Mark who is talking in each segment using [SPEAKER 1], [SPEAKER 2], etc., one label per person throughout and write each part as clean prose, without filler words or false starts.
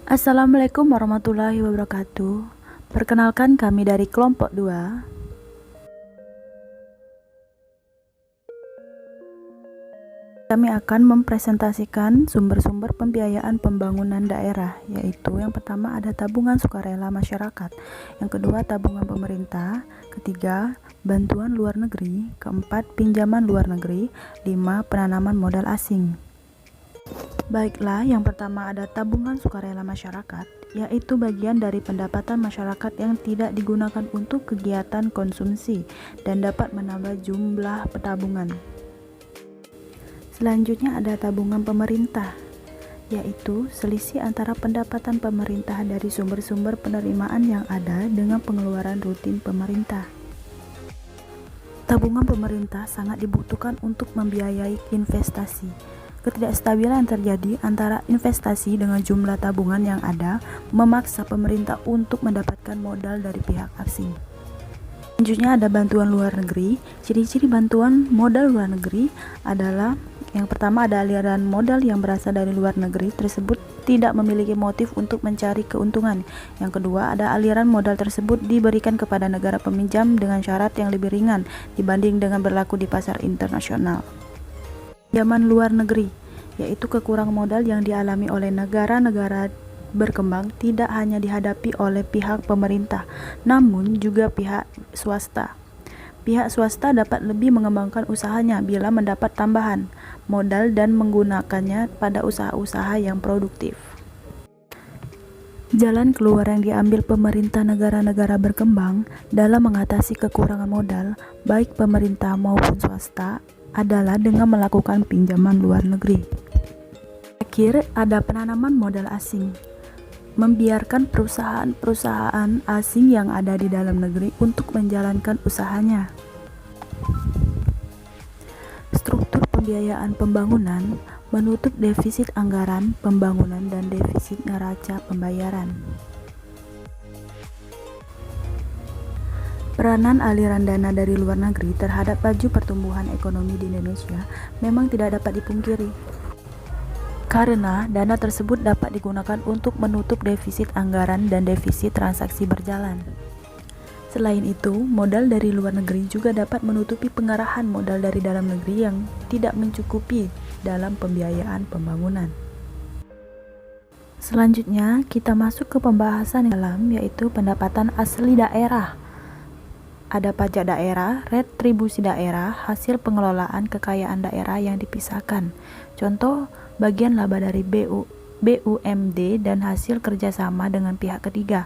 [SPEAKER 1] Assalamualaikum warahmatullahi wabarakatuh. Perkenalkan kami dari kelompok 2. Kami akan mempresentasikan sumber-sumber pembiayaan pembangunan daerah, yaitu yang pertama ada tabungan sukarela masyarakat, yang kedua tabungan pemerintah, ketiga bantuan luar negeri, keempat pinjaman luar negeri, 5 penanaman modal asing. Baiklah, yang pertama ada tabungan sukarela masyarakat, yaitu bagian dari pendapatan masyarakat yang tidak digunakan untuk kegiatan konsumsi dan dapat menambah jumlah tabungan. Selanjutnya ada tabungan pemerintah, yaitu selisih antara pendapatan pemerintah dari sumber-sumber penerimaan yang ada dengan pengeluaran rutin pemerintah. Tabungan pemerintah sangat dibutuhkan untuk membiayai investasi. Ketidakstabilan yang terjadi antara investasi dengan jumlah tabungan yang ada memaksa pemerintah untuk mendapatkan modal dari pihak asing. Selanjutnya ada bantuan luar negeri. Ciri-ciri bantuan modal luar negeri adalah yang pertama ada aliran modal yang berasal dari luar negeri tersebut tidak memiliki motif untuk mencari keuntungan. Yang kedua, ada aliran modal tersebut diberikan kepada negara peminjam dengan syarat yang lebih ringan dibanding dengan berlaku di pasar internasional. Pinjaman luar negeri, yaitu kekurangan modal yang dialami oleh negara-negara berkembang tidak hanya dihadapi oleh pihak pemerintah, namun juga pihak swasta. Pihak swasta dapat lebih mengembangkan usahanya bila mendapat tambahan modal dan menggunakannya pada usaha-usaha yang produktif. Jalan keluar yang diambil pemerintah negara-negara berkembang dalam mengatasi kekurangan modal, baik pemerintah maupun swasta, adalah dengan melakukan pinjaman luar negeri. Terakhir, ada penanaman modal asing. Membiarkan perusahaan-perusahaan asing yang ada di dalam negeri untuk menjalankan usahanya. Struktur pembiayaan pembangunan menutup defisit anggaran pembangunan dan defisit neraca pembayaran. Peranan aliran dana dari luar negeri terhadap laju pertumbuhan ekonomi di Indonesia memang tidak dapat dipungkiri, karena dana tersebut dapat digunakan untuk menutup defisit anggaran dan defisit transaksi berjalan. Selain itu, modal dari luar negeri juga dapat menutupi pengarahan modal dari dalam negeri yang tidak mencukupi dalam pembiayaan pembangunan. Selanjutnya, kita masuk ke pembahasan yang dalam, yaitu pendapatan asli daerah. Ada pajak daerah, retribusi daerah, hasil pengelolaan kekayaan daerah yang dipisahkan. Contoh, bagian laba dari BUMD dan hasil kerjasama dengan pihak ketiga.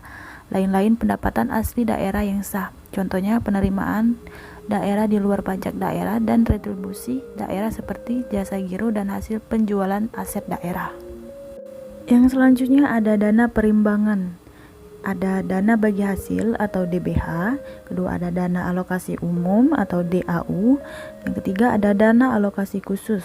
[SPEAKER 1] Lain-lain pendapatan asli daerah yang sah. Contohnya penerimaan daerah di luar pajak daerah dan retribusi daerah seperti jasa giro dan hasil penjualan aset daerah. Yang selanjutnya ada dana perimbangan. Ada dana bagi hasil atau DBH, kedua ada dana alokasi umum atau DAU, yang ketiga ada dana alokasi khusus.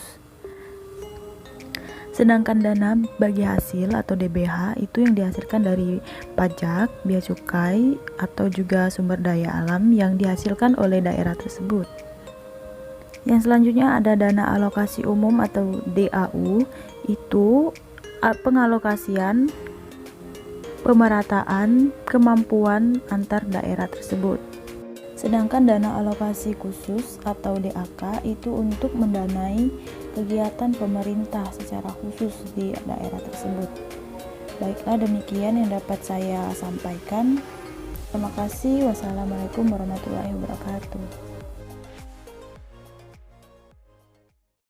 [SPEAKER 1] Sedangkan dana bagi hasil atau DBH itu yang dihasilkan dari pajak, bea cukai, atau juga sumber daya alam yang dihasilkan oleh daerah tersebut. Yang selanjutnya ada dana alokasi umum atau DAU, itu pengalokasian pemerataan kemampuan antar daerah tersebut. Sedangkan dana alokasi khusus atau DAK itu untuk mendanai kegiatan pemerintah secara khusus di daerah tersebut. Baiklah, demikian yang dapat saya sampaikan. Terima kasih. Wassalamualaikum warahmatullahi wabarakatuh.